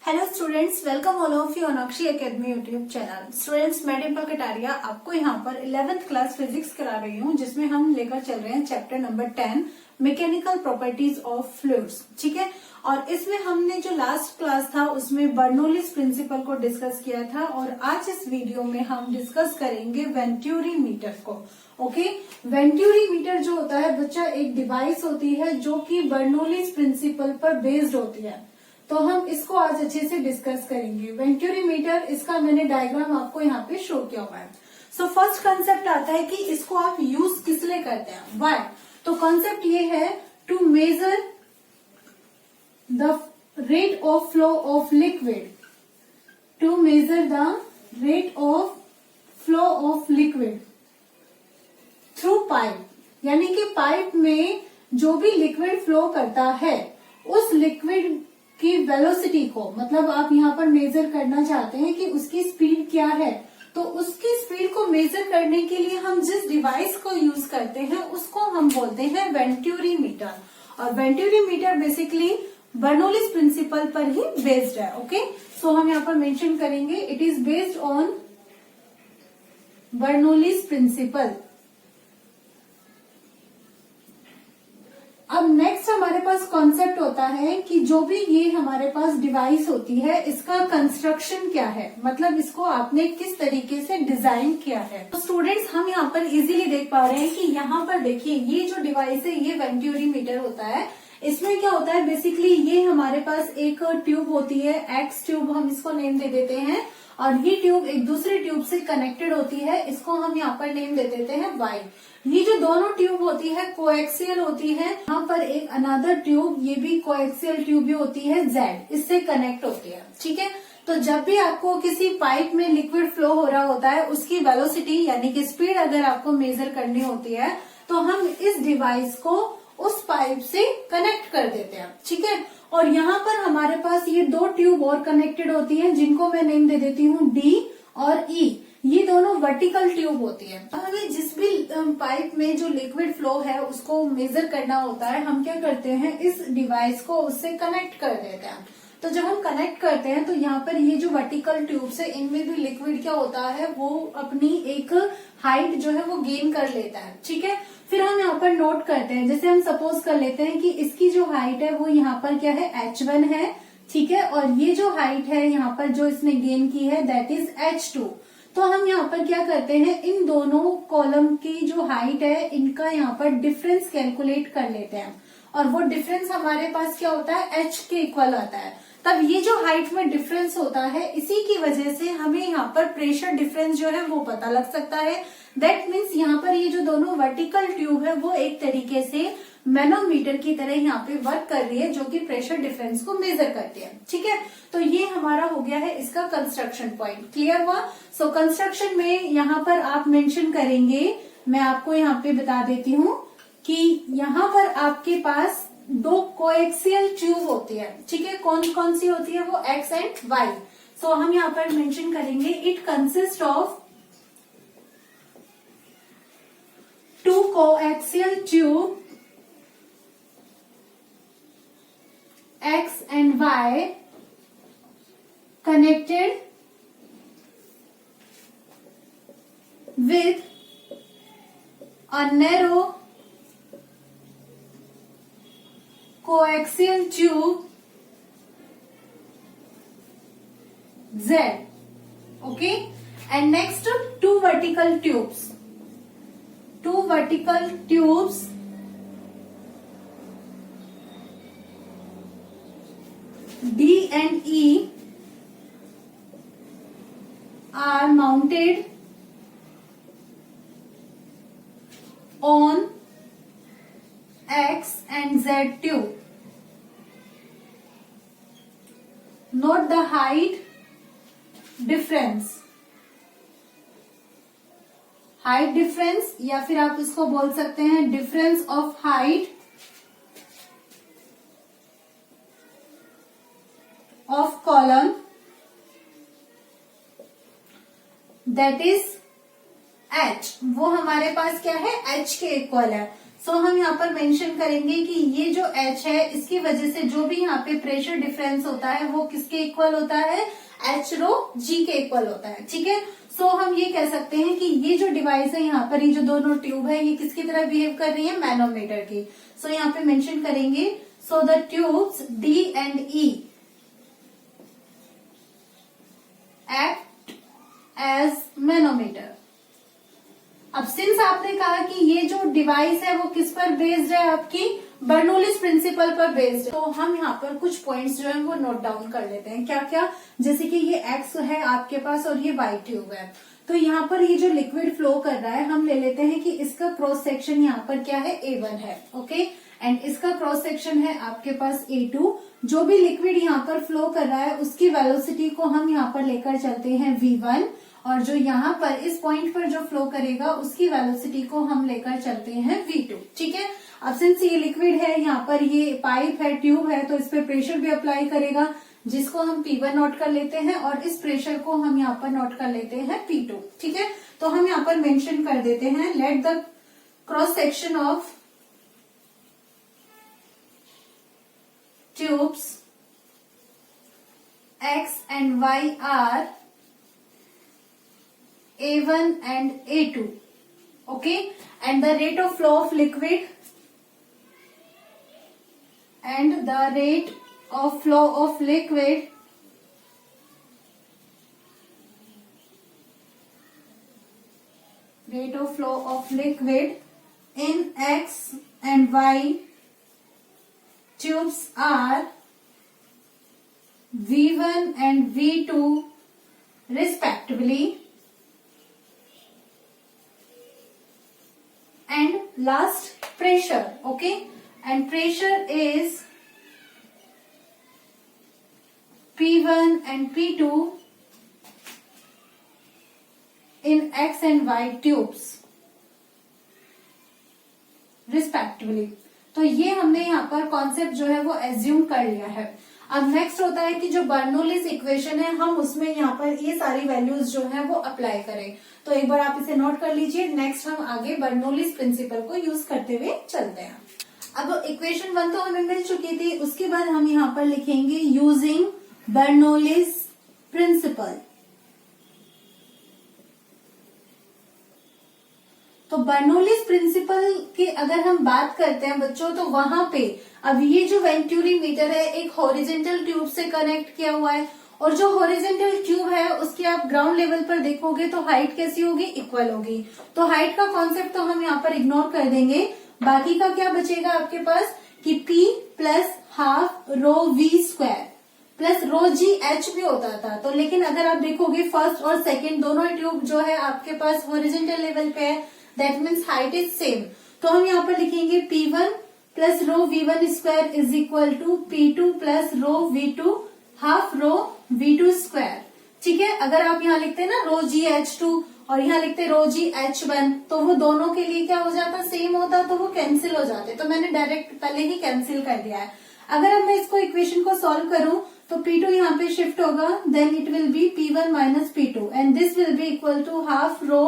Hello students, welcome all of you on Akshi academy YouTube channel. Students, मैं डिम्पल कटारिया आपको यहाँ पर 11th क्लास फिजिक्स करा रही हूँ, जिसमें हम लेकर चल रहे हैं chapter number 10 mechanical properties of fluids. ठीक है, और इसमें हमने जो लास्ट क्लास था उसमें बर्नौलीज प्रिंसिपल को डिस्कस किया था, और आज इस वीडियो में हम डिस्कस करेंगे वेंटुरी मीटर को। ओके, वेंटुरी मीटर जो होता है बच्चा एक डिवाइस होती है जो कि बर्नौलीज प्रिंसिपल पर बेस्ड होती है। तो हम इसको आज अच्छे से डिस्कस करेंगे। वेंटुरी मीटर, इसका मैंने डायग्राम आपको यहाँ पे शो किया हुआ है। सो फर्स्ट कंसेप्ट आता है कि इसको आप यूज किस लिए करते हैं, व्हाई। तो कॉन्सेप्ट ये है to measure the rate of flow of liquid, to measure the rate of flow of liquid through pipe, यानी कि पाइप में जो भी लिक्विड फ्लो करता है उस लिक्विड की वेलोसिटी को, मतलब आप यहाँ पर मेजर करना चाहते हैं कि उसकी स्पीड क्या है, तो उसकी स्पीड को मेजर करने के लिए हम जिस डिवाइस को यूज करते हैं उसको हम बोलते हैं वेंटुरी मीटर। और venturi meter basically Bernoulli's principle पर ही बेस्ड है। ओके, सो हम यहाँ पर मेंशन करेंगे it is based on Bernoulli's principle. अब नेक्स्ट हमारे पास कॉन्सेप्ट होता है कि जो भी ये हमारे पास डिवाइस होती है इसका कंस्ट्रक्शन क्या है, मतलब इसको आपने किस तरीके से डिजाइन किया है। तो स्टूडेंट्स, हम यहाँ पर इजीली देख पा रहे हैं कि यहाँ पर देखिए ये जो डिवाइस है ये वेंटुरी मीटर होता है। इसमें क्या होता है, बेसिकली ये हमारे पास एक ट्यूब होती है, एक्स ट्यूब हम इसको नेम दे देते हैं, और ये ट्यूब एक दूसरे ट्यूब से कनेक्टेड होती है, इसको हम यहाँ पर नेम दे देते हैं वाई। ये जो दोनों ट्यूब होती है कोएक्सियल होती है। यहाँ पर एक अनदर ट्यूब, ये भी कोएक्सियल ट्यूब भी होती है, जेड, इससे कनेक्ट होती है। ठीक है, तो जब भी आपको किसी पाइप में लिक्विड फ्लो हो रहा होता है उसकी वेलोसिटी यानी कि स्पीड अगर आपको मेजर करनी होती है तो हम इस डिवाइस को उस पाइप से कनेक्ट कर देते हैं। ठीक है, और यहाँ पर हमारे पास ये दो ट्यूब और कनेक्टेड होती हैं जिनको मैं नेम दे देती हूँ डी और ई। ये दोनों वर्टिकल ट्यूब होती है। हमें जिस भी पाइप में जो लिक्विड फ्लो है उसको मेजर करना होता है, हम क्या करते हैं, इस डिवाइस को उससे कनेक्ट कर देते हैं। तो जब हम कनेक्ट करते हैं तो यहाँ पर ये जो वर्टिकल ट्यूब्स है इनमें भी लिक्विड क्या होता है, वो अपनी एक हाइट जो है वो गेन कर लेता है। ठीक है, फिर हम यहाँ पर नोट करते हैं, जैसे हम सपोज कर लेते हैं कि इसकी जो हाइट है वो यहाँ पर क्या है, H1 है। ठीक है, और ये जो हाइट है यहाँ पर जो इसने गेन की है दैट इज H2। तो हम यहाँ पर क्या करते हैं, इन दोनों कॉलम की जो हाइट है इनका यहाँ पर डिफरेंस कैलकुलेट कर लेते हैं, और वो डिफरेंस हमारे पास क्या होता है, H के इक्वल आता है। तब ये जो हाइट में डिफरेंस होता है इसी की वजह से हमें यहाँ पर प्रेशर डिफरेंस जो है वो पता लग सकता है। दैट मीन्स यहाँ पर ये जो दोनों वर्टिकल ट्यूब है वो एक तरीके से मैनोमीटर की तरह यहाँ पे वर्क कर रही है, जो कि प्रेशर डिफरेंस को मेजर करती है। ठीक है, तो ये हमारा हो गया है इसका कंस्ट्रक्शन पॉइंट। क्लियर हुआ। सो कंस्ट्रक्शन में यहाँ पर आप मेंशन करेंगे, मैं आपको यहाँ पे बता देती हूँ कि यहाँ पर आपके पास दो कोएक्सियल ट्यूब होती है। ठीक है, कौन कौन सी होती है, वो एक्स एंड वाई। सो हम यहाँ पर मेंशन करेंगे it consist of two coaxial tube X and Y connected with a narrow coaxial tube Z. Okay, and next two vertical tubes. Two vertical tubes D and E are mounted on X and Z tube. Note the height difference. Height difference, या फिर आप इसको बोल सकते हैं difference of height of column that is H। वो हमारे पास क्या है, H के इक्वल है। सो हम यहाँ पर मेंशन करेंगे कि ये जो H है इसकी वजह से जो भी यहाँ पे प्रेशर डिफरेंस होता है वो किसके इक्वल होता है, H रो G के इक्वल होता है। ठीक है, सो हम ये कह सकते हैं कि ये जो डिवाइस है यहाँ पर, ये जो दोनों ट्यूब है ये किसकी तरह बिहेव कर रही है, मैनोमीटर की। सो यहाँ पे मेंशन करेंगे, so the tubes D and E act as manometer. अब सिंस आपने कहा कि ये जो डिवाइस है वो किस पर बेस्ड है, आपकी बर्नौलीज प्रिंसिपल पर बेस्ड है, तो हम यहाँ पर कुछ पॉइंट्स जो है वो नोट डाउन कर लेते हैं। क्या क्या, जैसे कि ये एक्स है आपके पास और ये वाई ट्यूब है, तो यहाँ पर ये जो लिक्विड फ्लो कर रहा है हम ले लेते हैं कि इसका क्रॉस सेक्शन यहाँ पर क्या है, A1 है। ओके, एंड इसका क्रॉस सेक्शन है आपके पास A2। जो भी लिक्विड यहाँ पर फ्लो कर रहा है उसकी वेलोसिटी को हम यहाँ पर लेकर चलते हैं V1, और जो यहाँ पर इस पॉइंट पर जो फ्लो करेगा उसकी वेलोसिटी को हम लेकर चलते हैं V2। ठीक है, अब सिंस ये लिक्विड है, यहाँ पर ये पाइप है, ट्यूब है, तो इस पे प्रेशर भी अप्लाई करेगा जिसको हम P1 नोट कर लेते हैं, और इस प्रेशर को हम यहाँ पर नोट कर लेते हैं P2। ठीक है, तो हम यहाँ पर मेंशन कर देते हैं, let the cross section of tubes X and Y are A1 and A2, okay, and the rate of flow of liquid and the rate of flow of liquid in X and Y tubes are V1 and V2 respectively, and last pressure, okay, and pressure is P1 and P2 in X and Y tubes respectively। तो ये हमने यहाँ पर concept जो है वो assume कर लिया है। अब नेक्स्ट होता है कि जो बर्नौलीज इक्वेशन है हम उसमें यहाँ पर ये सारी वैल्यूज जो है वो अप्लाई करें। तो एक बार आप इसे नोट कर लीजिए, नेक्स्ट हम आगे बर्नौलीज प्रिंसिपल को यूज करते हुए चलते हैं। अब इक्वेशन 1 तो हमें मिल चुकी थी, उसके बाद हम यहाँ पर लिखेंगे यूजिंग बर्नौलीज प्रिंसिपल। तो बर्नौलीज प्रिंसिपल की अगर हम बात करते हैं बच्चों, तो वहां पे अब ये जो वेंटुरी मीटर है एक हॉरिजेंटल ट्यूब से कनेक्ट किया हुआ है, और जो हॉरिजेंटल ट्यूब है उसकी आप ग्राउंड लेवल पर देखोगे तो हाइट कैसी होगी, इक्वल होगी। तो हाइट का कॉन्सेप्ट तो हम यहाँ पर इग्नोर कर देंगे, बाकी का क्या बचेगा आपके पास कि P plus half rho V square plus रो जी एच भी होता था। तो लेकिन अगर आप देखोगे फर्स्ट और सेकेंड दोनों ट्यूब जो है आपके पास हॉरिजेंटल लेवल पे है, that means height is same. तो हम यहाँ पर लिखेंगे P1 plus rho V1 square is equal to P2 plus rho V2 half rho V2 square. ठीक है, अगर आप यहाँ लिखते हैं ना रो GH2 और यहाँ लिखते रो GH1 तो वो दोनों के लिए क्या हो जाता, सेम होता, तो वो कैंसिल हो जाते। तो मैंने डायरेक्ट पहले ही कैंसिल कर दिया है। अगर अब मैं इसको इक्वेशन को सॉल्व करूं तो P2 यहाँ पे शिफ्ट होगा, then it will be P1 minus P2 and this will be equal to half rho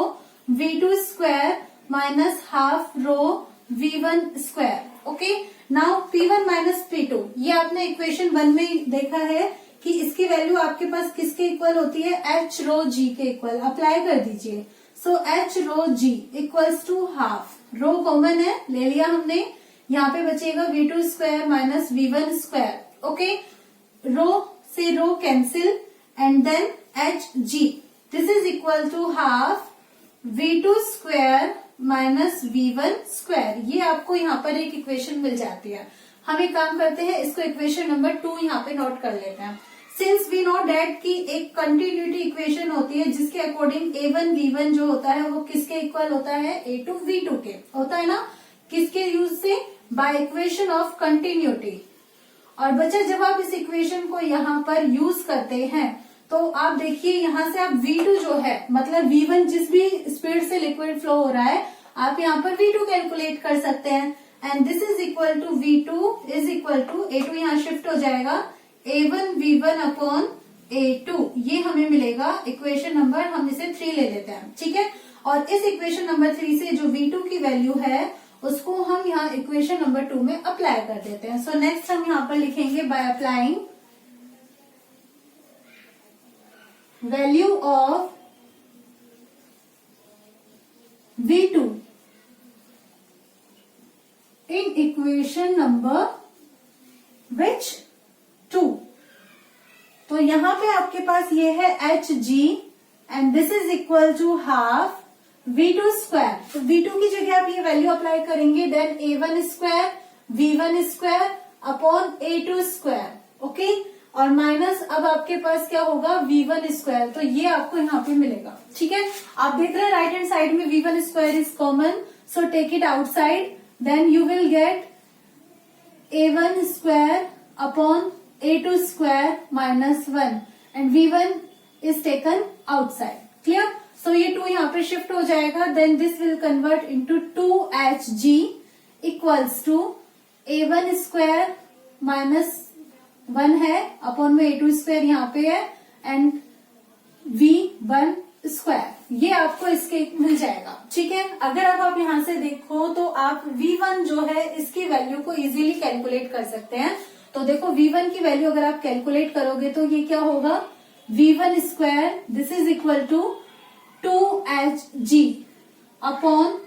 V2 square minus half rho V1 square. Okay, now P1 minus P2 ये आपने equation 1 में देखा है कि इसकी वैल्यू आपके पास किसके इक्वल होती है, H रो G के इक्वल। अप्लाई कर दीजिए। So H rho G equals to half, rho common है ले लिया हमने, यहाँ पे बचेगा V2 square minus V1 square. Okay, rho से rho cancel and then HG this is equal to half V2 square minus V1 square. ये आपको यहाँ पर एक इक्वेशन मिल जाती है। हम एक काम करते हैं, इसको इक्वेशन नंबर 2 यहाँ पे नोट कर लेते हैं। सिंस वी नो डेट की एक कंटिन्यूटी इक्वेशन होती है जिसके अकॉर्डिंग A1 V1 जो होता है वो किसके इक्वल होता है, A2 V2 के होता है ना, किसके यूज से, बाय इक्वेशन ऑफ कंटिन्यूटी। और बच्चा जब आप इस इक्वेशन को यहाँ पर यूज करते हैं तो आप देखिए यहाँ से आप V2 जो है मतलब V1 जिस भी स्पीड से लिक्विड फ्लो हो रहा है आप यहाँ पर V2 कैलकुलेट कर सकते हैं and this is equal to V2 is equal to A2 यहाँ शिफ्ट हो जाएगा A1 V1 अपॉन A2, ये हमें मिलेगा इक्वेशन नंबर, हम इसे 3 ले लेते हैं। ठीक है, और इस इक्वेशन नंबर 3 से जो V2 की वैल्यू है उसको हम यहाँ इक्वेशन नंबर 2 में अप्लाई कर देते हैं। सो नेक्स्ट हम यहाँ पर लिखेंगे by applying value of V2 in equation number which 2। तो यहाँ पे आपके पास ये है Hg and this is equal to half V2 square. तो V2 की जगह आप ये वैल्यू अप्लाई करेंगे, then A1 square V1 square upon A2 square. Okay, और माइनस अब आपके पास क्या होगा V1 स्क्वायर। तो ये आपको यहाँ पे मिलेगा। ठीक है, आप देख रहे हैं राइट हैंड साइड में V1 square is common, so take it outside, then you will get A1 square upon A2 square minus 1 and V1 is taken outside. Clear? So ये 2 यहाँ पे शिफ्ट हो जाएगा, then this will convert into 2Hg equals to A1 square minus 1 है upon में A2 square यहाँ पे है एंड V1 स्क्वायर। ये आपको इसके मिल जाएगा। ठीक है, अगर अब आप यहाँ से देखो तो आप V1 जो है इसकी वैल्यू को इजीली कैलकुलेट कर सकते हैं। तो देखो V1 की वैल्यू अगर आप कैलकुलेट करोगे तो ये क्या होगा V1 square, this is equal to 2Hg upon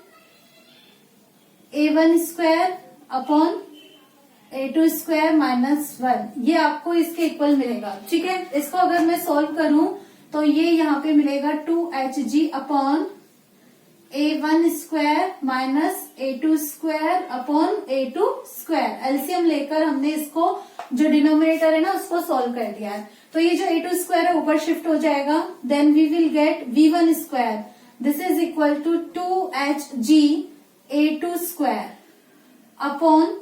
A1 square upon A2 square minus 1, ये आपको इसके इक्वल मिलेगा। ठीक है, इसको अगर मैं सॉल्व करूं तो ये यहाँ पे मिलेगा 2Hg upon A1 square minus A2 square upon A2 square. LCM लेकर हमने इसको जो डिनोमिनेटर है ना उसको सॉल्व कर दिया है। तो ये जो A2 स्क्वायर है ऊपर शिफ्ट हो जाएगा, then we will get V1 square, this is equal to 2Hg A2 square upon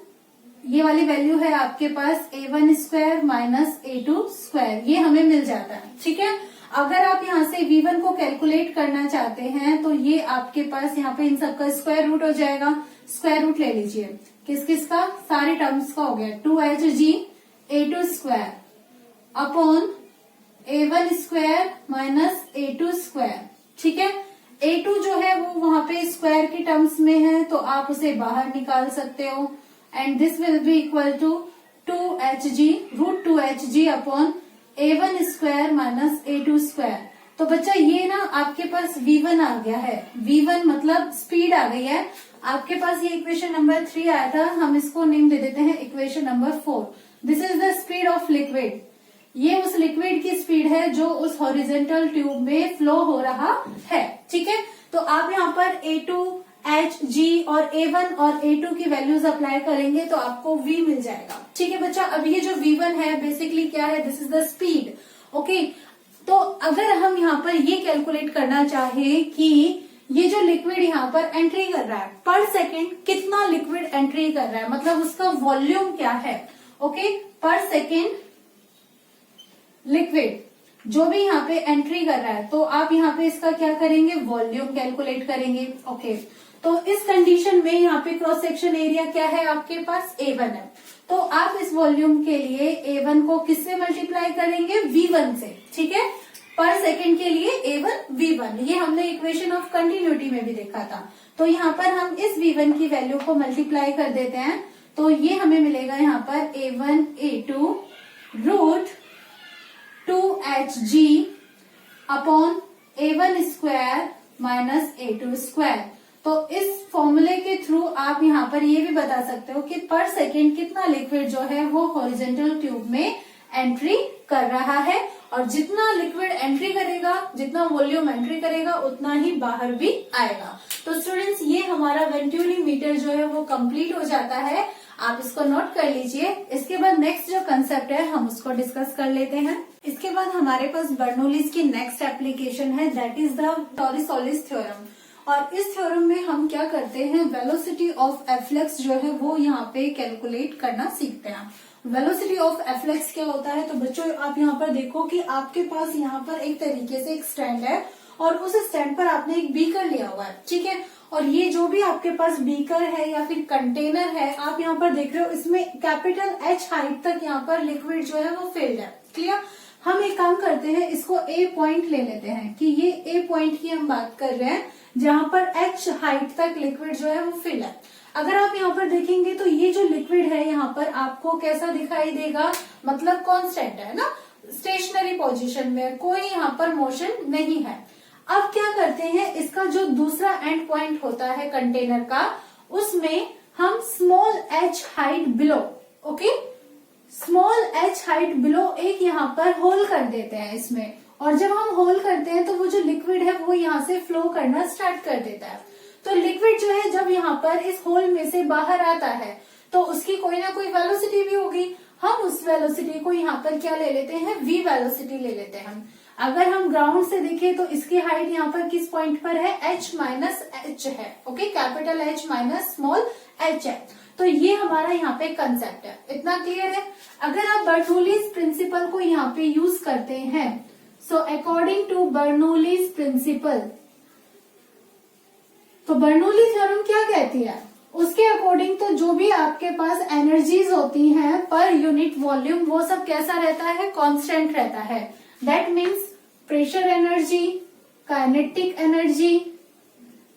ये वाली वैल्यू है आपके पास A1 square minus A2 square, ये हमें मिल जाता है। ठीक है, अगर आप यहाँ से V1 को कैलकुलेट करना चाहते हैं तो ये आपके पास यहाँ पे इन सबका स्क्वायर रूट हो जाएगा। स्क्वायर रूट ले लीजिए, किस किस का, सारे टर्म्स का हो गया, 2Hg A2 square upon A1 square minus A2 square. ठीक है, A2 जो है वो वहां पे स्क्वायर की टर्म्स में है तो आप उसे बाहर निकाल सकते हो and this will be equal to 2Hg root 2Hg upon A1 square minus A2 square. तो बच्चा ये ना आपके पास V1 आ गया है, V1 मतलब स्पीड आ गई है आपके पास। ये इक्वेशन नंबर 3 आया था, हम इसको नेम दे देते हैं equation number 4। This is the speed of liquid, ये उस लिक्विड की स्पीड है जो उस हॉरिजेंटल ट्यूब में फ्लो हो रहा है। ठीक है, तो आप यहाँ पर A2 Hg और A1 और A2 की वैल्यूज अप्लाई करेंगे तो आपको V मिल जाएगा। ठीक है बच्चा, अब ये जो V1 है बेसिकली क्या है, this is the speed. Okay, तो अगर हम यहाँ पर ये कैलकुलेट करना चाहे कि ये जो लिक्विड यहाँ पर एंट्री कर रहा है पर सेकेंड कितना लिक्विड एंट्री कर रहा है, मतलब उसका वॉल्यूम क्या है। ओके, पर सेकेंड लिक्विड जो भी यहाँ पे एंट्री कर रहा है तो आप यहाँ पे इसका क्या करेंगे, वॉल्यूम कैलकुलेट करेंगे। ओके, तो इस कंडीशन में यहाँ पे क्रॉस सेक्शन एरिया क्या है आपके पास, A1 है। तो आप इस वॉल्यूम के लिए A1 को किससे मल्टीप्लाई करेंगे, V1 से। ठीक है, पर सेकेंड के लिए A1 V1, ये हमने इक्वेशन ऑफ कंटिन्यूटी में भी देखा था। तो यहाँ पर हम इस V1 की वैल्यू को मल्टीप्लाई कर देते हैं तो ये हमें मिलेगा यहाँ पर A1 A2 root 2Hg upon A1 square minus A2 square. तो इस फॉर्मूले के थ्रू आप यहाँ पर ये भी बता सकते हो कि पर सेकेंड कितना लिक्विड जो है वो हॉरिजॉन्टल ट्यूब में एंट्री कर रहा है, और जितना लिक्विड एंट्री करेगा, जितना वॉल्यूम एंट्री करेगा उतना ही बाहर भी आएगा। तो स्टूडेंट्स ये हमारा वेंटुलीमीटर जो है वो कंप्लीट हो जाता है, आप इसको नोट कर लीजिए। इसके बाद नेक्स्ट जो कंसेप्ट है हम उसको डिस्कस कर लेते हैं। इसके बाद हमारे पास बर्नौलीज की नेक्स्ट एप्लीकेशन है, दैट इज द टॉरिस-ओलिस थ्योरम। और इस थ्योरम में हम क्या करते हैं, वेलोसिटी ऑफ एफ्लक्स जो है वो यहाँ पे कैलकुलेट करना सीखते हैं। वेलोसिटी ऑफ एफ्लक्स क्या होता है, तो बच्चों आप यहाँ पर देखो कि आपके पास यहाँ पर एक तरीके से एक स्टैंड है और उस स्टैंड पर आपने एक बीकर लिया हुआ है। ठीक है, और ये जो भी आपके पास बीकर है या फिर कंटेनर है, आप यहाँ पर देख रहे हो इसमें कैपिटल H हाइट तक यहाँ पर लिक्विड जो है वो फिल्ड है। क्लियर, हम एक काम करते हैं, इसको A पॉइंट ले लेते हैं कि ये A पॉइंट की हम बात कर रहे हैं जहां पर H हाइट तक लिक्विड जो है वो फिल है। अगर आप यहाँ पर देखेंगे तो ये जो लिक्विड है यहाँ पर आपको कैसा दिखाई देगा, मतलब कांस्टेंट है ना, स्टेशनरी पोजीशन में, कोई यहाँ पर मोशन नहीं है। अब क्या करते हैं, इसका जो दूसरा एंड पॉइंट होता है कंटेनर का, उसमें हम small h height below, okay, small h height below एक यहाँ पर होल कर देते हैं इसमें, और जब हम होल करते हैं तो वो जो लिक्विड है वो यहाँ से फ्लो करना स्टार्ट कर देता है। तो लिक्विड जो है जब यहाँ पर इस होल में से बाहर आता है तो उसकी कोई ना कोई वेलोसिटी भी होगी, हम उस वेलोसिटी को यहाँ पर क्या ले लेते हैं, v वेलोसिटी ले लेते हैं हम। अगर हम ग्राउंड से देखें तो इसकी हाइट यहाँ पर किस पॉइंट पर है, h माइनस h है, okay, capital H minus small h है। तो ये हमारा यहाँ पे कंसेप्ट है, इतना क्लियर है। अगर आप बर्नौलीज प्रिंसिपल को यहाँ पे यूज करते हैं, so according to Bernoulli's principle, तो बर्नौली थ्योरम क्या कहती है, उसके अकॉर्डिंग तो जो भी आपके पास एनर्जीज होती हैं पर यूनिट वॉल्यूम, वो सब कैसा रहता है, कांस्टेंट रहता है। That means pressure energy, kinetic energy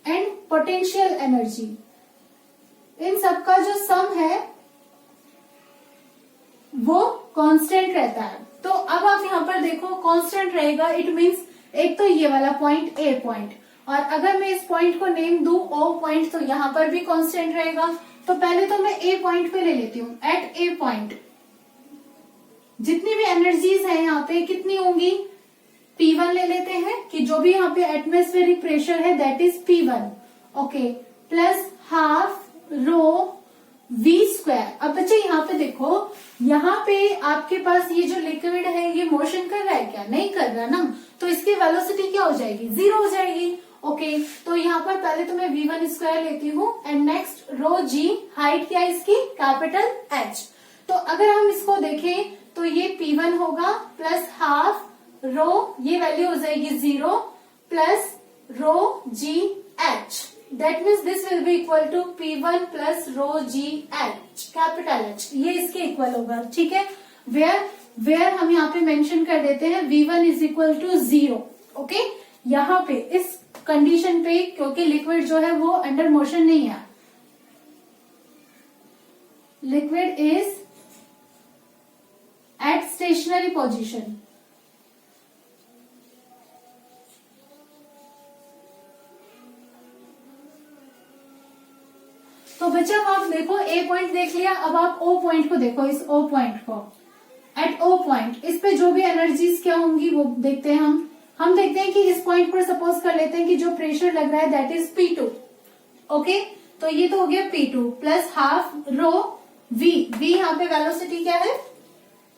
and potential energy, इन सबका जो सम है वो कांस्टेंट रहता है। तो अब आप यहाँ पर देखो कांस्टेंट रहेगा, इट मीन्स एक तो ये वाला पॉइंट ए पॉइंट, और अगर मैं इस पॉइंट को नेम दूं ओ पॉइंट, तो यहाँ पर भी कांस्टेंट रहेगा। तो पहले तो मैं ए पॉइंट पे ले लेती हूँ। एट ए पॉइंट जितनी भी एनर्जीज है यहाँ पे कितनी होंगी, P1 ले लेते हैं कि जो भी यहाँ पे एटमॉस्फेरिक प्रेशर है that is P1, okay, plus half rho v square. अब बच्चे यहाँ पे देखो, यहाँ पे आपके पास ये जो लिक्विड है ये मोशन कर रहा है क्या, नहीं कर रहा ना, तो इसकी वेलोसिटी क्या हो जाएगी, 0 हो जाएगी, ओके। तो यहाँ पर पहले तो मैं v1 स्क्वायर लेती हूँ and next rho g, height क्या है इसकी, कैपिटल H। तो अगर हम इसको देखें तो ये P1 होगा प्लस हाफ रो, ये वैल्यू हो जाएगी 0 plus rho g h, that means this will be equal to P1 plus rho g h, capital H, ये इसके इक्वल होगा, ठीक है। वेयर हम यहाँ पे मेंशन कर देते हैं V1 is equal to 0, okay. यहाँ पे इस कंडीशन पे क्योंकि लिक्विड जो है वो अंडर मोशन नहीं है, liquid is at stationary position, तो बच्चा आप देखो ए पॉइंट देख लिया, अब आप ओ पॉइंट को देखो, इस ओ पॉइंट को, एट ओ पॉइंट इस पे जो भी एनर्जीज क्या होंगी वो देखते हैं हम देखते हैं कि इस पॉइंट पर सपोज कर लेते हैं कि जो प्रेशर लग रहा है दैट इज P2, ओके। तो ये तो हो गया P2 plus half rho V यहाँ पे वेलोसिटी क्या है,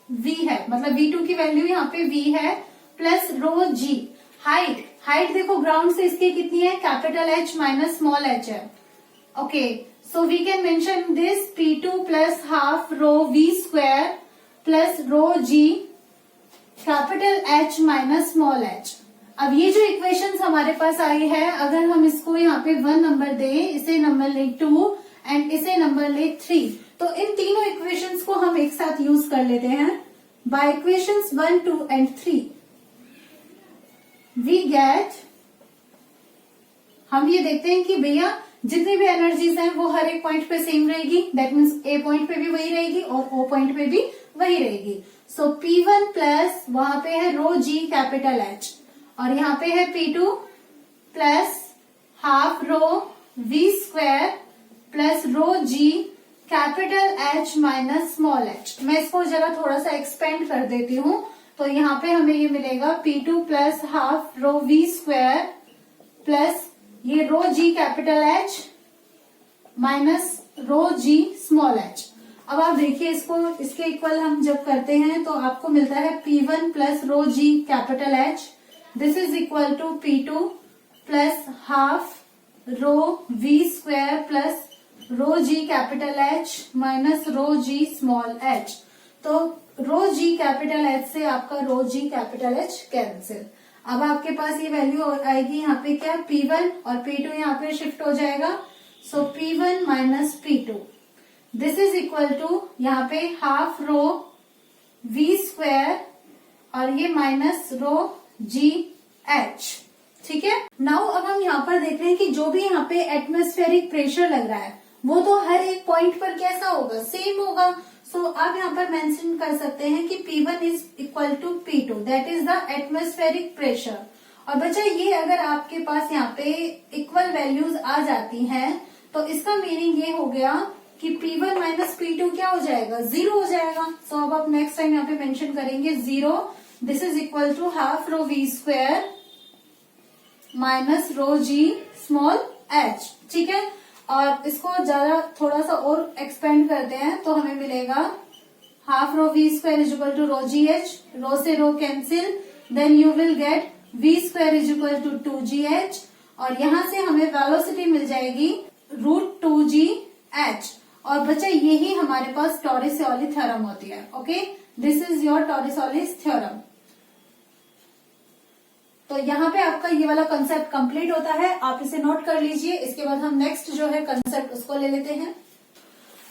V है, मतलब V2 की वैल्यू यहाँ पे V है, प्लस रो G, हाइट देखो ग्राउंड से इसकी कितनी है, capital H minus small h है, okay. So we can mention this P2 plus half rho V square plus rho G capital H minus small h। अब ये जो इक्वेशंस हमारे पास आई है, अगर हम इसको यहाँ पे 1 नंबर दें, इसे नंबर ले 2 एंड इसे नंबर ले 3, तो इन तीनों इक्वेशंस को हम एक साथ यूज कर लेते हैं। By equations 1, 2 and 3 we get, हम ये देखते हैं कि भैया जितनी भी एनर्जीज हैं वो हर एक पॉइंट पे सेम रहेगी, दैट मीन्स ए पॉइंट पे भी वही रहेगी और ओ पॉइंट पे भी वही रहेगी। सो P1 प्लस वहां पे है रो G कैपिटल H, और यहाँ पे है P2 plus half rho V square plus rho G capital H minus small h। मैं इसको जरा थोड़ा सा एक्सपेंड कर देती हूँ, तो यहाँ पे हमें ये मिलेगा P2 plus half rho V square plus ये रो G capital H minus rho G small h। अब आप देखिए इसको, इसके इक्वल हम जब करते हैं तो आपको मिलता है P1 plus rho G capital H, this is equal to P2 plus half rho V square plus rho G capital H minus rho G small h। तो रो G कैपिटल H से आपका rho G capital H cancel. अब आपके पास ये value आएगी यहाँ पे क्या, P1 और P2 यहाँ पे शिफ्ट हो जाएगा, so P1 minus P2, this is equal to यहाँ पे हाफ रो V स्क्वायर और ये माइनस रो G H, ठीक है। नाउ अब हम यहाँ पर देख रहे हैं कि जो भी यहाँ पे एटमॉस्फेरिक प्रेशर लग रहा है वो तो हर एक पॉइंट पर कैसा होगा, सेम होगा। सो आप यहाँ पर मेंशन कर सकते हैं कि P1 is equal to P2, that is the atmospheric pressure. और बच्चा ये अगर आपके पास यहाँ पे इक्वल वैल्यूज आ जाती हैं तो इसका मीनिंग ये हो गया कि P1 माइनस P2 क्या हो जाएगा, 0 हो जाएगा। सो अब आप नेक्स्ट टाइम यहाँ पे मेंशन करेंगे 0, this is equal to half rho V square minus rho G small h, ठीक है। और इसको ज्यादा थोड़ा सा और एक्सपेंड करते हैं तो हमें मिलेगा half rho V square is equal to rho GH, rho से rho cancel, then you will get V square is equal to 2GH, और यहाँ से हमें वेलोसिटी मिल जाएगी √2GH। और बच्चा यही हमारे पास टॉरिसोली थ्योरम होती है। Okay, this is your Torricelli's theorem. तो यहाँ पे आपका ये वाला कंसेप्ट कंप्लीट होता है, आप इसे नोट कर लीजिए। इसके बाद हम नेक्स्ट जो है कंसेप्ट उसको ले लेते हैं।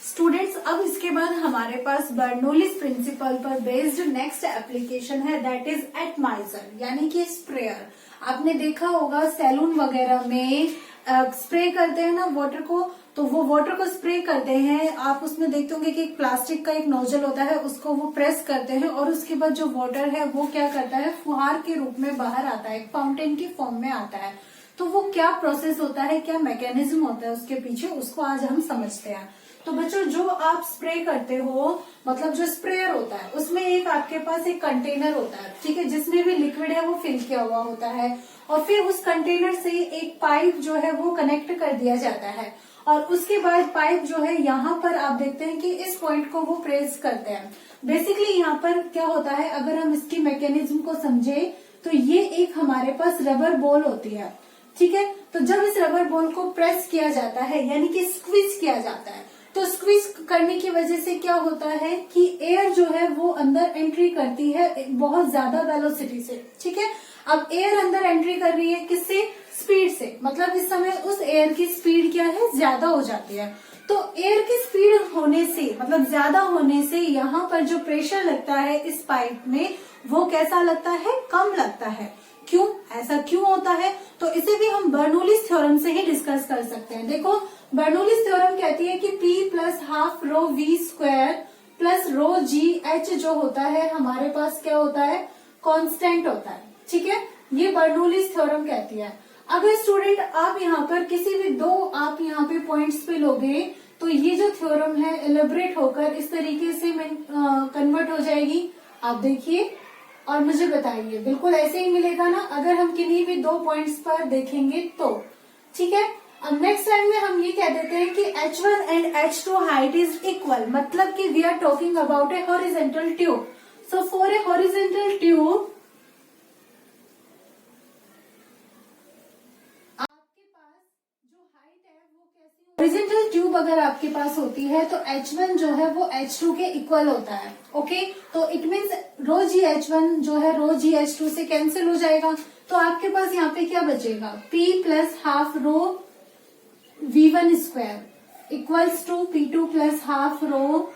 स्टूडेंट्स, अब इसके बाद हमारे पास बर्नौलीज प्रिंसिपल पर बेस्ड नेक्स्ट एप्लीकेशन है, दैट इज एटमाइजर, यानी कि स्प्रेयर। आपने देखा होगा सैलून वगैरह में स्प्रे करते हैं ना वाटर को, तो वो वाटर को स्प्रे करते हैं, आप उसमें देखते होंगे कि एक प्लास्टिक का एक नोजल होता है, उसको वो प्रेस करते हैं और उसके बाद जो वाटर है वो क्या करता है, फुहार के रूप में बाहर आता है, फाउंटेन की फॉर्म में आता है। तो वो क्या प्रोसेस होता है, क्या मैकेनिज्म होता है उसके पीछे, उसको आज हम समझते हैं। तो बच्चों, जो आप स्प्रे करते हो, मतलब जो स्प्रेयर होता है उसमें एक आपके पास एक कंटेनर होता है, ठीक है, जिसमें भी लिक्विड है वो फिल किया हुआ होता है, और फिर उस कंटेनर से एक पाइप जो है वो कनेक्ट कर दिया जाता है, और उसके बाद पाइप जो है यहाँ पर आप देखते हैं कि इस पॉइंट को वो प्रेस करते हैं। बेसिकली यहाँ पर क्या होता है, अगर हम इसकी मैकेनिज्म को समझे तो ये एक हमारे पास रबर बॉल होती है, ठीक है। तो जब इस रबर बॉल को प्रेस किया जाता है, यानी कि स्क्वीज किया जाता है, तो स्क्वीज करने की वजह से क्या होता है कि एयर जो है वो अंदर एंट्री करती है बहुत ज्यादा वेलोसिटी से, ठीक है। अब एयर अंदर एंट्री कर रही है किससे, स्पीड से, मतलब इस समय उस एयर की स्पीड क्या है, ज्यादा हो जाती है। तो एयर की स्पीड होने से, मतलब ज्यादा होने से यहाँ पर जो प्रेशर लगता है इस पाइप में वो कैसा लगता है, कम लगता है। क्यों, ऐसा क्यों होता है, तो इसे भी हम बर्नौलीज थ्योरम से ही डिस्कस कर सकते हैं। देखो, बर्नौलीज थ्योरम कहती है कि P plus half rho V square plus रो GH जो होता है हमारे पास क्या होता है, कांस्टेंट होता है, ठीक है। ये बर्नौलीज थ्योरम कहती है। अगर स्टूडेंट आप यहाँ पर किसी भी दो आप यहाँ पे पॉइंट्स पे लोगे तो ये जो थ्योरम है एलेबरेट होकर इस तरीके से कन्वर्ट हो जाएगी। आप देखिए और मुझे बताइए, बिल्कुल ऐसे ही मिलेगा ना अगर हम किन्हीं भी दो पॉइंट्स पर देखेंगे तो, ठीक है। अब नेक्स्ट टाइम में हम ये कह देते हैं कि H1 and H2 height is equal, मतलब कि we are talking about a horizontal tube. So for a horizontal tube आपके पास जो हाइट है वो कैसी, हॉरिजॉन्टल ट्यूब अगर आपके पास होती है तो H1 जो है वो H2 के इक्वल होता है। ओके, तो इट मीन्स रो GH1 जो है रो GH2 से कैंसिल हो जाएगा, तो आपके पास यहाँ पे क्या बचेगा, P plus half rho V1 square equals to P2 plus half rho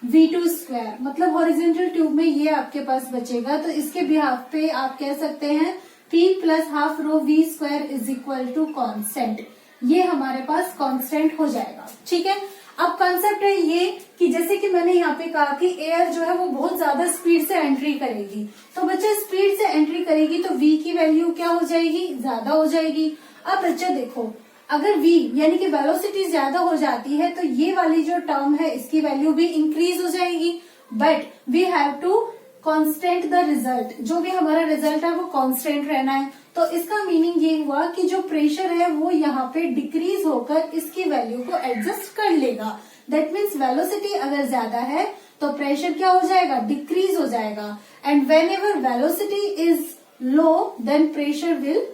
V2 square, मतलब हॉरिजॉन्टल ट्यूब में ये आपके पास बचेगा। तो इसके बिहाफ पे आप कह सकते हैं P plus half rho V square is equal to constant, ये हमारे पास कांस्टेंट हो जाएगा, ठीक है। अब कंसेप्ट है ये कि जैसे कि मैंने यहाँ पे कहा कि एयर जो है वो बहुत ज्यादा स्पीड से एंट्री करेगी, तो बच्चे स्पीड से एंट्री करेगी तो V की वैल्यू क्या हो जाएगी, ज्यादा हो जाएगी। अब बच्चे देखो, अगर V यानी कि वेलोसिटी ज्यादा हो जाती है तो ये वाली जो टर्म है इसकी वैल्यू भी इंक्रीज हो जाएगी, but we have to constant the result, जो भी हमारा रिजल्ट है वो कांस्टेंट रहना है। तो इसका मीनिंग ये हुआ कि जो प्रेशर है वो यहाँ पे डिक्रीज होकर इसकी वैल्यू को एडजस्ट कर लेगा। दैट मीन्स वेलोसिटी अगर ज्यादा है तो प्रेशर क्या हो जाएगा, डिक्रीज हो जाएगा, and whenever velocity is low then pressure will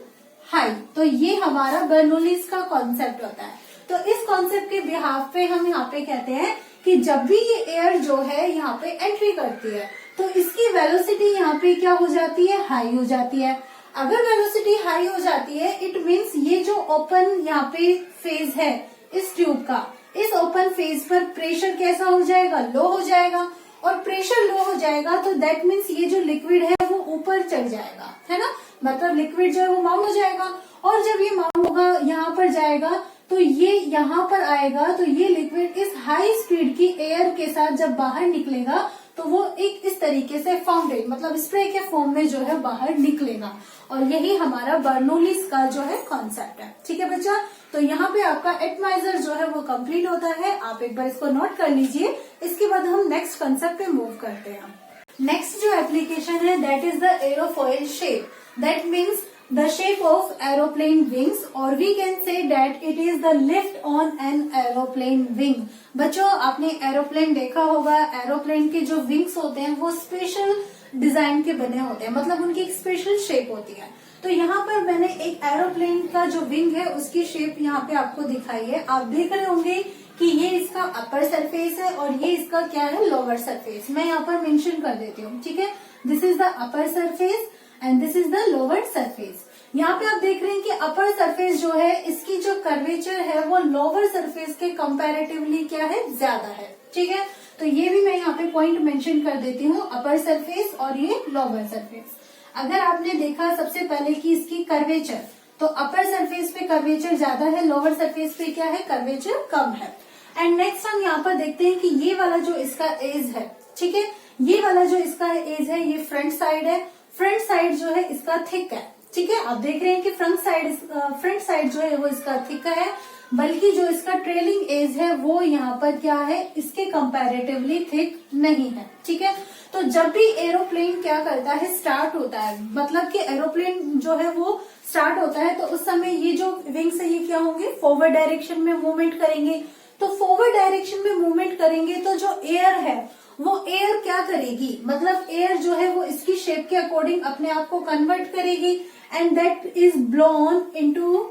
high. तो ये हमारा बर्नौलीज का कॉन्सेप्ट होता है। तो इस कॉन्सेप्ट के बिहाफ पे हम यहाँ पे कहते हैं कि जब भी ये एयर जो है यहाँ पे एंट्री करती है तो इसकी वेलोसिटी यहाँ पे क्या हो जाती है, हाई हो जाती है। अगर वेलोसिटी हाई हो जाती है इट मीन्स ये जो ओपन यहाँ पे फेज है इस ट्यूब का, इस ओपन फेज पर प्रेशर कैसा हो जाएगा, लो हो जाएगा, और प्रेशर लो हो जाएगा तो दैट मीन्स ये जो लिक्विड है वो ऊपर चढ़ जाएगा, है ना, मतलब लिक्विड जो है वो माउंट हो जाएगा, और जब ये माउंट होगा यहाँ पर जाएगा तो ये यहाँ पर आएगा, तो ये लिक्विड इस हाई स्पीड की एयर के साथ जब बाहर निकलेगा तो वो एक इस तरीके से फाउंटेन मतलब स्प्रे के फॉर्म में जो है बाहर निकलेगा। और यही हमारा बर्नौलीज का जो है कॉन्सेप्ट है। ठीक है बच्चा, तो यहाँ पे आपका एटमाइजर जो है वो कंप्लीट होता है। आप एक बार इसको नोट कर लीजिए। इसके बाद हम नेक्स्ट कॉन्सेप्ट पे मूव करते हैं। नेक्स्ट जो एप्लीकेशन है that is the aerofoil shape. That means the shape of aeroplane wings, or we can say that it is the lift on an aeroplane wing। बच्चों आपने एरोप्लेन देखा होगा, aeroplane के जो विंग्स होते हैं वो स्पेशल डिजाइन के बने होते हैं, मतलब उनकी एक स्पेशल शेप होती है। तो यहाँ पर मैंने एक एरोप्लेन का जो विंग है उसकी शेप यहाँ पे आपको दिखाई है। आप देख रहे होंगे कि ये इसका अपर सरफेस है और ये इसका क्या है, लोअर सरफेस। मैं यहाँ पर मेंशन कर देती हूँ, ठीक है। This is the upper surface and this is the lower surface. यहाँ पे आप देख रहे हैं कि अपर सरफेस जो है इसकी जो कर्वेचर है वो लोअर सरफेस के कंपैरेटिवली क्या है, ज्यादा है। ठीक है, तो ये भी मैं यहाँ पे पॉइंट मेंशन कर देती हूँ, अपर सरफेस और ये लोअर सरफेस। अगर आपने देखा सबसे पहले कि इसकी कर्वेचर, तो अपर सरफेस पे कर्वेचर ज्यादा है, लोअर सरफेस पे क्या है, कर्वेचर कम है। एंड नेक्स्ट हम यहाँ पर देखते हैं कि ये वाला जो इसका एज है, ठीक है, ये वाला जो इसका एज है ये फ्रंट साइड है। फ्रंट साइड जो है इसका थिक है। ठीक है, आप देख रहे हैं कि फ्रंट साइड जो है वो इसका थिक है, बल्कि जो इसका ट्रेलिंग एज है वो यहाँ पर क्या है, इसके कंपैरेटिवली थिक नहीं है। ठीक है, तो जब भी एरोप्लेन क्या करता है, स्टार्ट होता है, मतलब कि एरोप्लेन जो है वो स्टार्ट होता है तो उस समय ये जो विंग्स है ये क्या होंगे, फॉरवर्ड डायरेक्शन में मूवमेंट करेंगे। तो फॉरवर्ड डायरेक्शन में मूवमेंट करेंगे तो जो एयर है वो एयर क्या करेगी, मतलब एयर जो है वो इसकी शेप के अकॉर्डिंग अपने आप को कन्वर्ट करेगी and that is blown into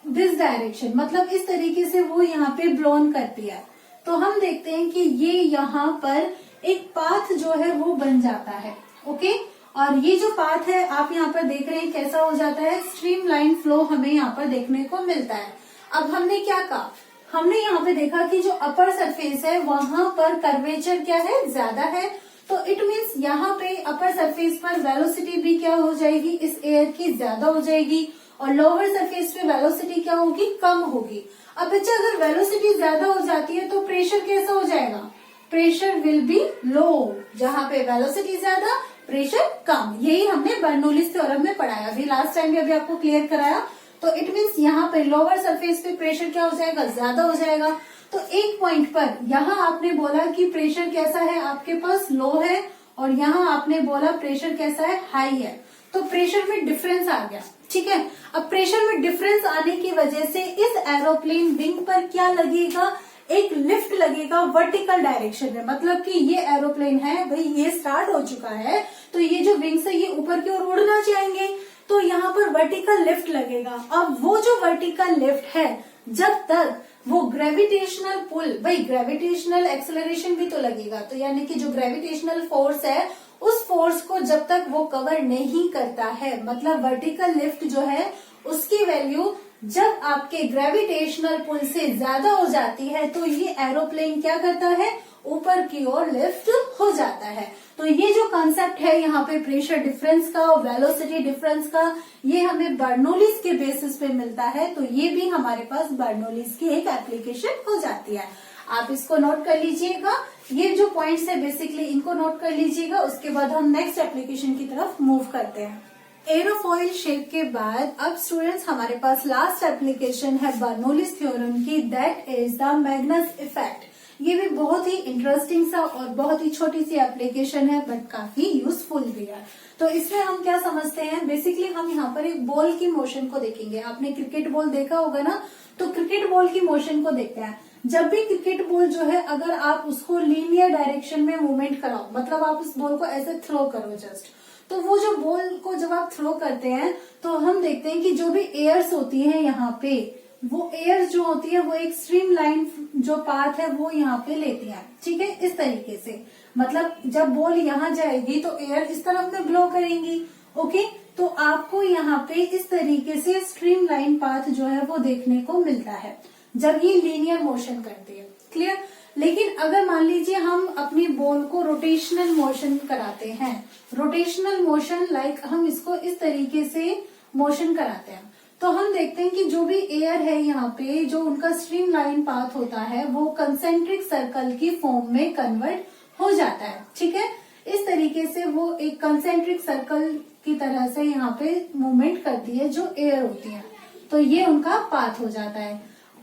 this direction, मतलब इस तरीके से वो यहाँ पे ब्लोन करती है। तो हम देखते हैं कि ये यहाँ पर एक पाथ जो है वो बन जाता है। ओके, और ये जो पाथ है आप यहाँ पर देख रहे हैं कैसा हो जाता है, स्ट्रीमलाइन फ्लो हमें यहाँ पर देखने को मिलता है। अब हमने क्या कहा, हमने यहाँ पे देखा कि जो अपर सरफेस है वहां पर कर्वेचर क्या है, ज्यादा है। तो इट मीन्स यहाँ पे अपर सरफेस पर वेलोसिटी भी क्या हो जाएगी, इस एयर की ज्यादा हो जाएगी, और लोअर सरफेस पे वेलोसिटी क्या होगी, कम होगी। अब बच्चा अगर वेलोसिटी ज्यादा हो जाती है तो प्रेशर कैसा हो जाएगा, प्रेशर विल बी लो। जहाँ पे वेलोसिटी ज्यादा प्रेशर कम, यही हमने बर्नौलीज थ्योरम में पढ़ाया, अभी लास्ट टाइम भी अभी आपको क्लियर कराया। तो इट मीन्स यहाँ पे लोअर सरफेस पे प्रेशर क्या हो जाएगा, ज्यादा हो जाएगा। तो एक पॉइंट पर यहाँ आपने बोला कि प्रेशर कैसा है आपके पास, लो है, और यहाँ आपने बोला प्रेशर कैसा है, हाई है। तो प्रेशर में डिफरेंस आ गया। ठीक है, अब प्रेशर में डिफरेंस आने की वजह से इस एरोप्लेन विंग पर क्या लगेगा, एक लिफ्ट लगेगा वर्टिकल डायरेक्शन में। मतलब कि ये एरोप्लेन है भाई, ये स्टार्ट हो चुका है, तो ये जो विंग्स है ये ऊपर की ओर उड़ना चाहेंगे, तो यहाँ पर वर्टिकल लिफ्ट लगेगा। अब वो जो वर्टिकल लिफ्ट है, जब तक वो ग्रेविटेशनल पुल, भाई ग्रेविटेशनल एक्सेलरेशन भी तो लगेगा, तो यानी कि जो ग्रेविटेशनल फोर्स है उस फोर्स को जब तक वो कवर नहीं करता है, मतलब वर्टिकल लिफ्ट जो है उसकी वैल्यू जब आपके ग्रेविटेशनल पुल से ज्यादा हो जाती है तो ये एरोप्लेन क्या करता है, ऊपर की ओर लिफ्ट हो जाता है। तो ये जो कॉन्सेप्ट है यहाँ पे प्रेशर डिफरेंस का और वेलोसिटी डिफरेंस का, ये हमें बर्नौलीज के बेसिस पे मिलता है। तो ये भी हमारे पास बर्नौलीज की एक एप्लीकेशन हो जाती है। आप इसको नोट कर लीजिएगा, ये जो पॉइंट्स है बेसिकली इनको नोट कर लीजिएगा। उसके बाद हम नेक्स्ट एप्लीकेशन की तरफ मूव करते हैं। एरोफॉइल शेप के बाद अब स्टूडेंट्स हमारे पास लास्ट एप्लीकेशन है बर्नौलीज थ्योरम की, that is the Magnus effect. ये भी बहुत ही इंटरेस्टिंग सा और बहुत ही छोटी सी एप्लीकेशन है, बट काफी यूजफुल भी है। तो इसमें हम क्या समझते हैं, बेसिकली हम यहाँ पर एक बॉल की मोशन को देखेंगे। आपने क्रिकेट बॉल देखा होगा ना, तो क्रिकेट बॉल की मोशन को देखते हैं। जब भी क्रिकेट बॉल जो है अगर आप उसको लीनियर डायरेक्शन में मूवमेंट कराओ, मतलब आप उस बॉल को ऐसे थ्रो करो जस्ट, तो वो जो बॉल को जब आप थ्रो करते हैं तो हम देखते हैं कि जो भी एयर्स होती है यहाँ पे, वो एयर्स जो होती है वो एक स्ट्रीम लाइन जो पाथ है वो यहाँ पे लेती है। ठीक है, इस तरीके से, मतलब जब बॉल यहाँ जाएगी तो एयर इस तरफ में ब्लो करेंगी। ओके, तो आपको यहाँ पे इस तरीके से स्ट्रीम लाइन पाथ जो है वो देखने को मिलता है जब ये लीनियर मोशन करती है। क्लियर? लेकिन अगर मान लीजिए हम अपनी बॉल को रोटेशनल मोशन कराते हैं, रोटेशनल मोशन लाइक हम इसको इस तरीके से मोशन कराते हैं, तो हम देखते हैं कि जो भी एयर है यहाँ पे, जो उनका स्ट्रीमलाइन पाथ होता है वो कंसेंट्रिक सर्कल की फॉर्म में कन्वर्ट हो जाता है। ठीक है, इस तरीके से वो एक कंसेंट्रिक सर्कल की तरह से यहाँ पे मूवमेंट करती है जो एयर होती है, तो ये उनका पाथ हो जाता है।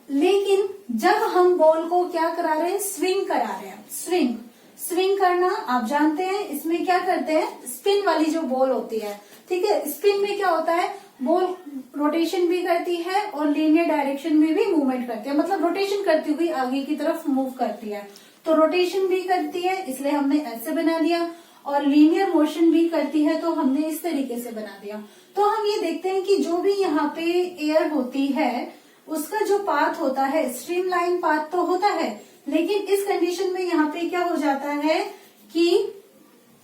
लेकिन जब हम बॉल को क्या करा रहे हैं, स्विंग करा रहे हैं, स्विंग करना आप जानते हैं, इसमें क्या करते हैं, स्पिन वाली जो बॉल होती है, ठीक है, स्पिन में क्या होता है, बॉल रोटेशन भी करती है और लीनियर डायरेक्शन में भी मूवमेंट करती है, मतलब रोटेशन करती हुई आगे की तरफ मूव करती है। तो रोटेशन भी करती है इसलिए हमने ऐसे बना दिया, और लीनियर मोशन भी करती है तो हमने इस तरीके से बना दिया। तो हम ये देखते हैं कि जो भी यहाँ पे एयर होती है उसका जो पाथ होता है, स्ट्रीमलाइन पाथ तो होता है, लेकिन इस कंडीशन में यहाँ पे क्या हो जाता है कि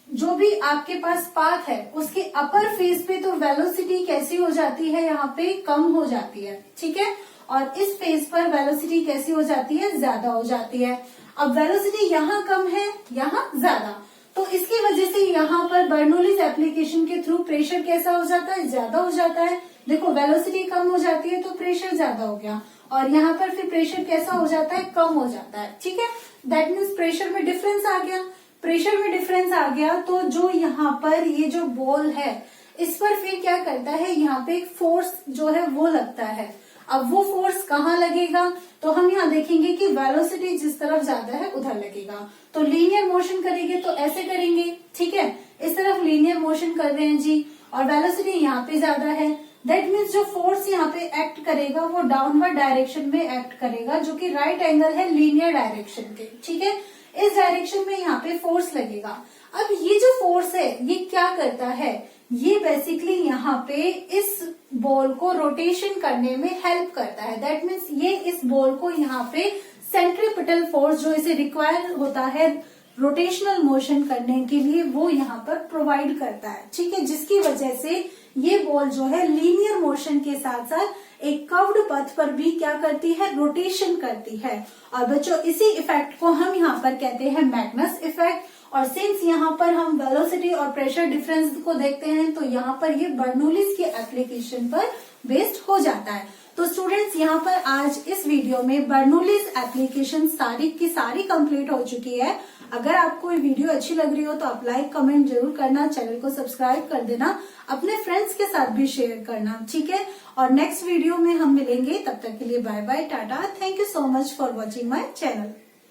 जो भी आपके पास पाथ है उसके अपर फेस पे तो वेलोसिटी कैसी हो जाती है, यहाँ पे कम हो जाती है। ठीक है, और इस फेस पर वेलोसिटी कैसी हो जाती है, ज्यादा हो जाती है। अब वेलोसिटी यहाँ कम है, यहाँ ज्यादा, तो इसकी वजह से यहाँ पर बर्नौलीज एप्लीकेशन के थ्रू प्रेशर कैसा हो जाता है, ज्यादा हो जाता है। देखो वेलोसिटी कम हो जाती है तो प्रेशर ज्यादा हो गया, और यहाँ पर फिर प्रेशर कैसा हो जाता है, कम हो जाता है। ठीक है, दैट मीन्स प्रेशर में डिफरेंस आ गया। प्रेशर में डिफरेंस आ गया तो जो यहाँ पर ये जो बॉल है इस पर फिर क्या करता है, यहाँ पे एक फोर्स जो है वो लगता है। अब वो फोर्स कहाँ लगेगा, तो हम यहाँ देखेंगे कि वेलोसिटी जिस तरफ ज्यादा है उधर लगेगा। तो लीनियर मोशन करेंगे तो ऐसे करेंगे, ठीक है, इस तरफ लीनियर मोशन कर रहे हैं जी, और वेलोसिटी यहाँ पे ज्यादा है। दैट मीन्स जो फोर्स यहाँ पे एक्ट करेगा वो डाउनवर्ड डायरेक्शन में एक्ट करेगा, जो कि राइट एंगल है लीनियर डायरेक्शन के। ठीक है, इस डायरेक्शन में यहाँ पे फोर्स लगेगा। अब ये जो फोर्स है ये क्या करता है, ये बेसिकली यहाँ पे इस बॉल को रोटेशन करने में हेल्प करता है। दैट मीन्स ये इस बॉल को यहाँ पे सेंट्रीपिटल फोर्स जो इसे रिक्वायर होता है रोटेशनल मोशन करने के लिए, वो यहाँ पर प्रोवाइड करता है। ठीक है, जिसकी वजह से ये बॉल जो है लीनियर मोशन के साथ साथ एक कर्व्ड पथ पर भी क्या करती है, रोटेशन करती है। और बच्चों इसी इफेक्ट को हम यहाँ पर कहते हैं मैग्नस इफेक्ट। और सिंस यहाँ पर हम वेलोसिटी और प्रेशर डिफरेंस को देखते हैं तो यहाँ पर ये बर्नौलीज के एप्लीकेशन पर बेस्ड हो जाता है। तो स्टूडेंट्स यहाँ पर आज इस वीडियो में बर्नौलीज एप्लीकेशन सारी की सारी कंप्लीट हो चुकी है। अगर आपको ये वीडियो अच्छी लग रही हो तो आप लाइक कमेंट जरूर करना, चैनल को सब्सक्राइब कर देना, अपने फ्रेंड्स के साथ भी शेयर करना। ठीक है, और नेक्स्ट वीडियो में हम मिलेंगे, तब तक के लिए bye bye, tata, thank you so much for watching my channel.